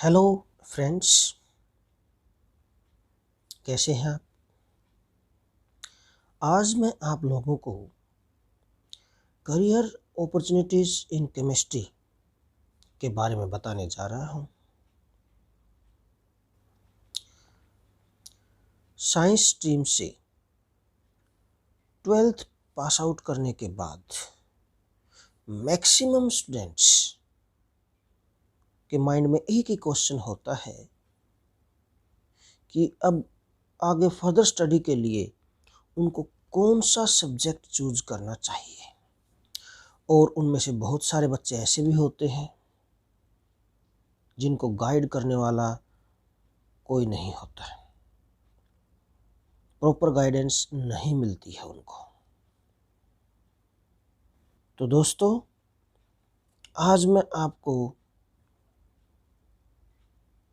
Hello friends, कैसे हैं आप। आज मैं आप लोगों को करियर अपॉर्चुनिटीज़ इन केमिस्ट्री के बारे में बताने जा रहा हूं। साइंस स्ट्रीम से 12th पास आउट करने के बाद मैक्सिमम स्टूडेंट्स के माइंड में एक ही क्वेश्चन होता है कि अब आगे फर्दर स्टडी के लिए उनको कौन सा सब्जेक्ट चूज करना चाहिए। और उनमें से बहुत सारे बच्चे ऐसे भी होते हैं जिनको गाइड करने वाला कोई नहीं होता है, प्रॉपर गाइडेंस नहीं मिलती है उनको। तो दोस्तों, आज मैं आपको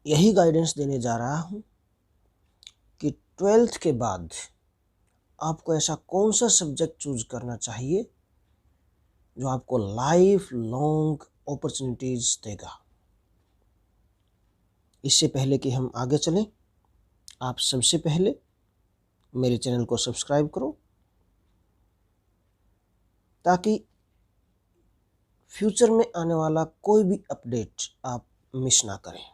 यही गाइडेंस देने जा रहा हूं कि 12th के बाद आपको ऐसा कौन सा सब्जेक्ट चूज करना चाहिए जो आपको लाइफ लॉन्ग अपॉर्चुनिटीज देगा। इससे पहले कि हम आगे चलें, आप सबसे पहले मेरे चैनल को सब्सक्राइब करो ताकि फ्यूचर में आने वाला कोई भी अपडेट आप मिस ना करें।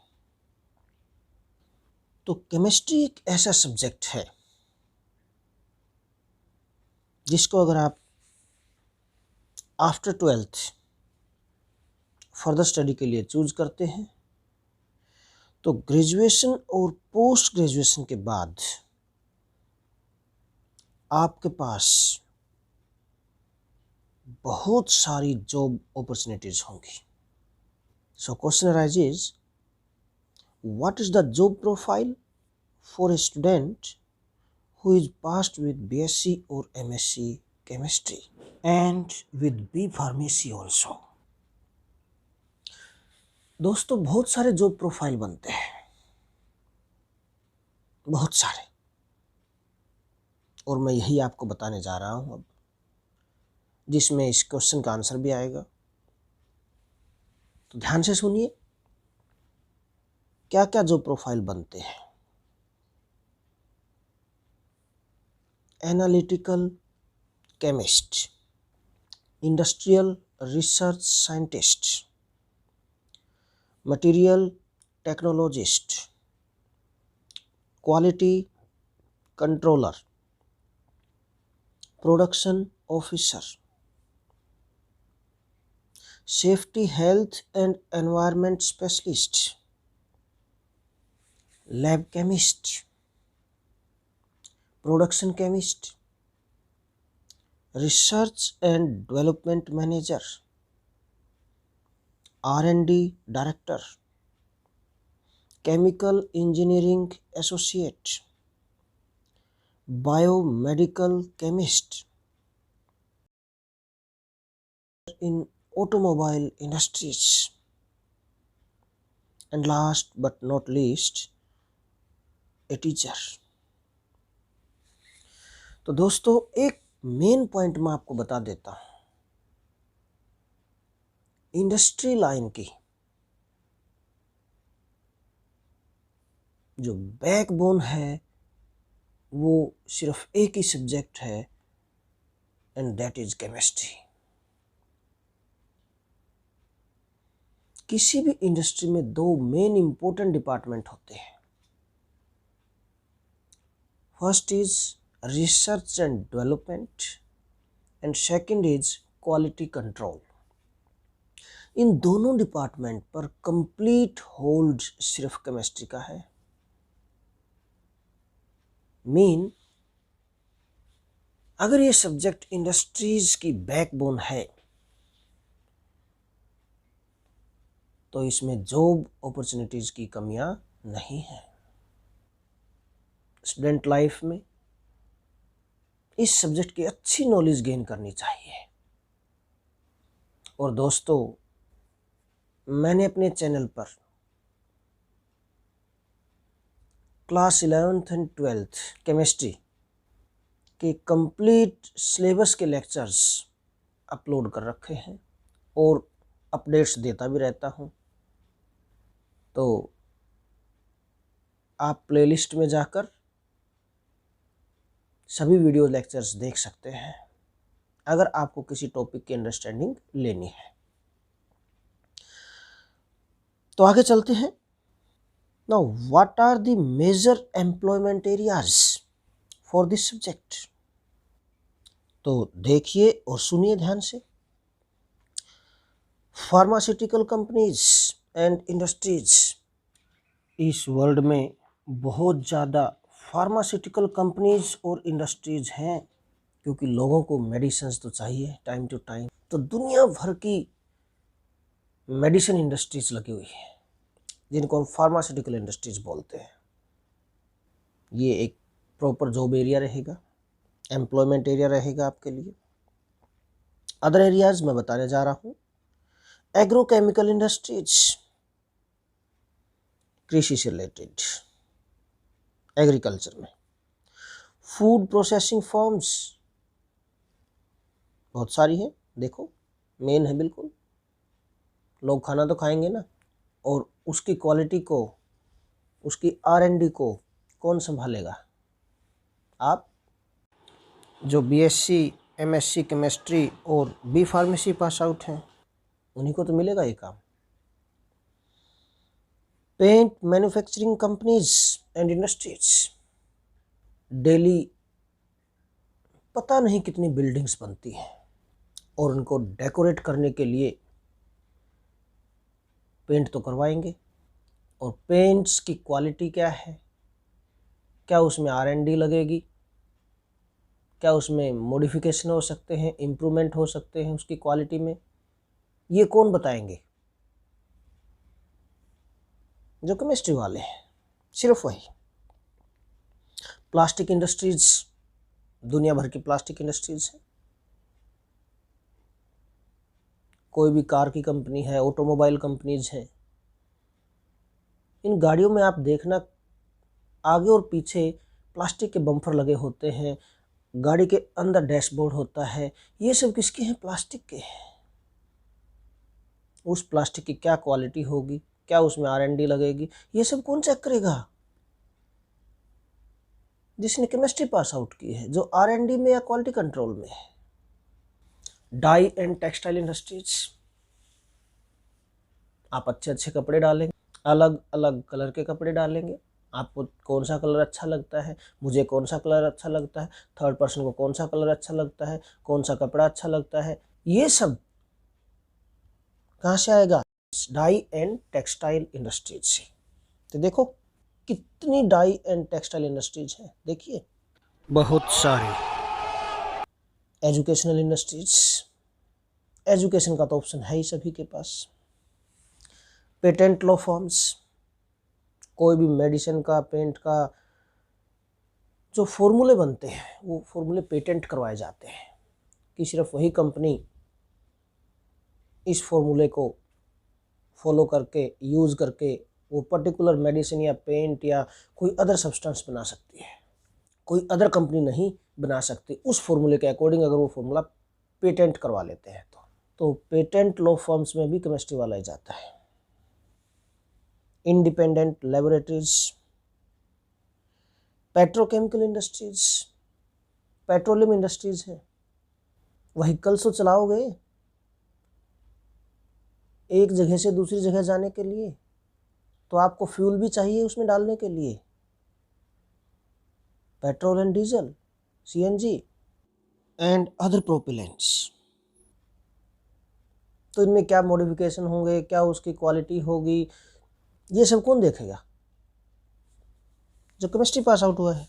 तो केमिस्ट्री एक ऐसा सब्जेक्ट है जिसको अगर आप आफ्टर 12th फर्दर स्टडी के लिए चूज करते हैं तो ग्रेजुएशन और पोस्ट ग्रेजुएशन के बाद आपके पास बहुत सारी जॉब अपॉर्चुनिटीज होंगी। So question arises, what is the job profile for a student who is passed with BSc or MSc chemistry and with B pharmacy also। दोस्तों, बहुत सारे जॉब प्रोफाइल बनते हैं, बहुत सारे, और मैं यही आपको बताने जा रहा हूं अब, जिसमें इस क्वेश्चन का आंसर भी आएगा। तो ध्यान से सुनिए क्या क्या जॉब प्रोफाइल बनते हैं। Analytical chemist, industrial research scientist, material technologist, quality controller, production officer, safety health and environment specialist, lab chemist, production chemist, research and development manager, R&D director, chemical engineering associate, biomedical chemist in automobile industries, and last but not least a teacher. तो दोस्तों, एक main point मैं आपको बता देता हूं। Industry line की जो बैकबोन है वो सिर्फ एक ही सब्जेक्ट है, एंड दैट इज केमिस्ट्री। किसी भी इंडस्ट्री में दो मेन इंपॉर्टेंट डिपार्टमेंट होते हैं। First is research and development and second is quality control. इन दोनों डिपार्टमेंट पर कंप्लीट होल्ड सिर्फ केमिस्ट्री का है। अगर ये सब्जेक्ट इंडस्ट्रीज की बैकबोन है तो इसमें जॉब अपॉर्चुनिटीज की कमियां नहीं है। स्टूडेंट लाइफ में इस सब्जेक्ट की अच्छी नॉलेज गेन करनी चाहिए। और दोस्तों, मैंने अपने चैनल पर class 11th and 12th chemistry के कंप्लीट सिलेबस के लेक्चर्स अपलोड कर रखे हैं और अपडेट्स देता भी रहता हूं। तो आप प्लेलिस्ट में जाकर सभी वीडियो लेक्चर्स देख सकते हैं अगर आपको किसी टॉपिक की अंडरस्टैंडिंग लेनी है। तो आगे चलते हैं। Now what are the major employment areas for this subject? तो देखिए और सुनिए ध्यान से। फार्मास्यूटिकल कंपनीज एंड इंडस्ट्रीज, इस वर्ल्ड में बहुत ज़्यादा फार्मास्यूटिकल कंपनीज और इंडस्ट्रीज हैं, क्योंकि लोगों को मेडिसिन तो चाहिए टाइम टू टाइम। तो दुनिया भर की मेडिसिन इंडस्ट्रीज लगी हुई है, जिनको हम फार्मास्यूटिकल इंडस्ट्रीज बोलते हैं। ये एक प्रॉपर जॉब एरिया रहेगा, एम्प्लॉयमेंट एरिया रहेगा आपके लिए। अदर एरियाज मैं बताने जा रहा हूँ। एग्रोकेमिकल इंडस्ट्रीज, कृषि से रिलेटेड, एग्रीकल्चर में। फूड प्रोसेसिंग फर्म्स बहुत सारी है, देखो मेन है बिल्कुल। लोग खाना तो खाएंगे ना, और उसकी क्वालिटी को, उसकी R&D को कौन संभालेगा? आप जो BSc MSc केमिस्ट्री और B फार्मेसी पास आउट हैं, उन्हीं को तो मिलेगा ये काम। Paint manufacturing companies and industries, daily पता नहीं कितनी बिल्डिंग्स बनती हैं, और उनको डेकोरेट करने के लिए पेंट तो करवाएंगे। और पेंट्स की क्वालिटी क्या है, क्या उसमें R&D लगेगी, क्या उसमें मॉडिफिकेशन हो सकते हैं, इम्प्रूवमेंट हो सकते हैं उसकी क्वालिटी में, ये कौन बताएंगे? जो केमिस्ट्री वाले हैं, सिर्फ वही। प्लास्टिक इंडस्ट्रीज, दुनिया भर की प्लास्टिक इंडस्ट्रीज है। कोई भी कार की कंपनी है, ऑटोमोबाइल कंपनीज है, इन गाड़ियों में आप देखना आगे और पीछे प्लास्टिक के बम्पर लगे होते हैं, गाड़ी के अंदर डैशबोर्ड होता है। ये सब किसके हैं? प्लास्टिक के हैं। उस प्लास्टिक की क्या क्वालिटी होगी, क्या उसमें R&D लगेगी, ये सब कौन चेक करेगा? जिसने केमिस्ट्री पास आउट की है, जो R&D में या क्वालिटी कंट्रोल में है। डाई एंड टेक्सटाइल इंडस्ट्रीज, आप अच्छे अच्छे कपड़े डालेंगे, अलग अलग कलर के कपड़े डालेंगे। आपको कौन सा कलर अच्छा लगता है, मुझे कौन सा कलर अच्छा लगता है, थर्ड पर्सन को कौन सा कलर अच्छा लगता है, कौन सा कपड़ा अच्छा लगता है, ये सब कहाँ से आएगा? डाई एंड टेक्सटाइल इंडस्ट्रीज से। तो देखो कितनी डाई एंड टेक्सटाइल इंडस्ट्रीज है, देखिए बहुत सारी। एजुकेशनल इंडस्ट्रीज, एजुकेशन का तो ऑप्शन है ही सभी के पास। पेटेंट लॉ फर्म्स, कोई भी मेडिसिन का, पेंट का जो फॉर्मूले बनते हैं, वो फॉर्मूले पेटेंट करवाए जाते हैं कि सिर्फ वही कंपनी इस फॉर्मूले को फॉलो करके, यूज़ करके वो पर्टिकुलर मेडिसिन या पेंट या कोई अदर सब्सटेंस बना सकती है। कोई अदर कंपनी नहीं बना सकती उस फॉर्मूले के अकॉर्डिंग, अगर वो फॉर्मूला पेटेंट करवा लेते हैं तो पेटेंट लॉ फर्म्स में भी केमिस्ट्री वाला ही जाता है। Independent laboratories, petrochemical industries, petroleum industries है। व्हीकल्स तो चलाओगे एक जगह से दूसरी जगह जाने के लिए, तो आपको फ्यूल भी चाहिए उसमें डालने के लिए, petrol and diesel, CNG and other propellants. तो इनमें क्या मॉडिफिकेशन होंगे, क्या उसकी क्वालिटी होगी, ये सब कौन देखेगा? जो केमिस्ट्री पास आउट हुआ है।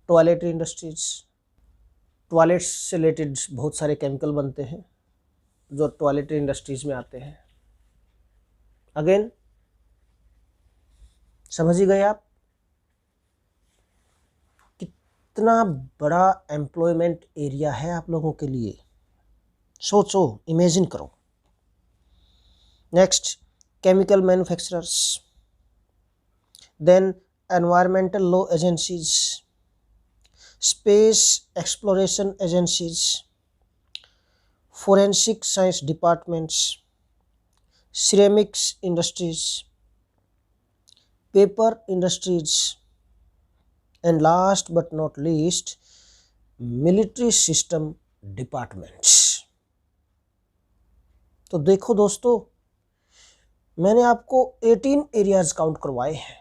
टॉयलेटरी इंडस्ट्रीज, टॉयलेट्स से रिलेटेड बहुत सारे केमिकल बनते हैं जो टॉयलेटरी इंडस्ट्रीज में आते हैं। अगेन समझ ही गए आप कितना बड़ा एम्प्लॉयमेंट एरिया है आप लोगों के लिए। सोचो, इमेजिन करो। Next, chemical manufacturers, then environmental law agencies, space exploration agencies, forensic science departments, ceramics industries, paper industries, and last but not least, military system departments. तो देखो दोस्तों, मैंने आपको 18 एरियाज काउंट करवाए हैं।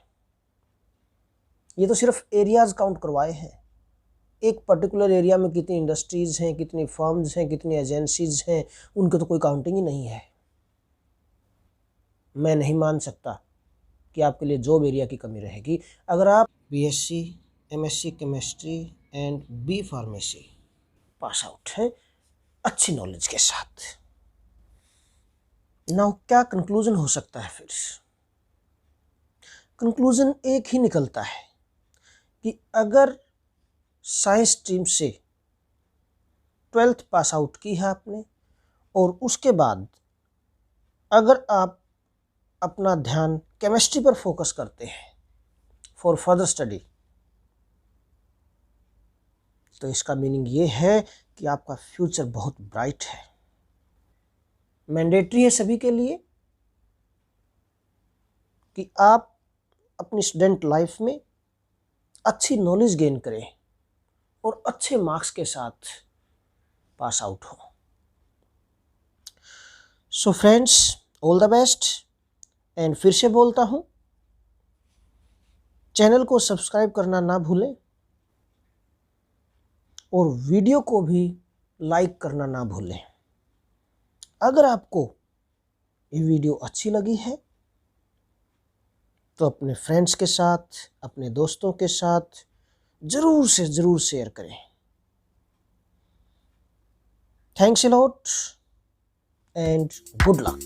ये तो सिर्फ एरियाज काउंट करवाए हैं। एक पर्टिकुलर एरिया में कितनी इंडस्ट्रीज हैं, कितनी फर्म्स हैं, कितनी एजेंसीज हैं, उनके तो कोई काउंटिंग ही नहीं है। मैं नहीं मान सकता कि आपके लिए जॉब एरिया की कमी रहेगी अगर आप BSc, MSc chemistry and B pharmacy pass out हैं अच्छी नॉलेज के साथ। नाउ क्या कंक्लूजन हो सकता है? फिर कंक्लूजन एक ही निकलता है कि अगर साइंस स्ट्रीम से 12th पास आउट की है आपने और उसके बाद अगर आप अपना ध्यान केमिस्ट्री पर फोकस करते हैं फॉर फर्दर स्टडी, तो इसका मीनिंग ये है कि आपका फ्यूचर बहुत ब्राइट है। मैंडेटरी है सभी के लिए कि आप अपनी स्टूडेंट लाइफ में अच्छी नॉलेज गेन करें और अच्छे मार्क्स के साथ पास आउट हो। So friends, all the best. And फिर से बोलता हूं, चैनल को सब्सक्राइब करना ना भूलें और वीडियो को भी लाइक करना ना भूलें। अगर आपको ये वीडियो अच्छी लगी है तो अपने फ्रेंड्स के साथ, अपने दोस्तों के साथ ज़रूर से ज़रूर शेयर करें। Thanks a lot and good luck.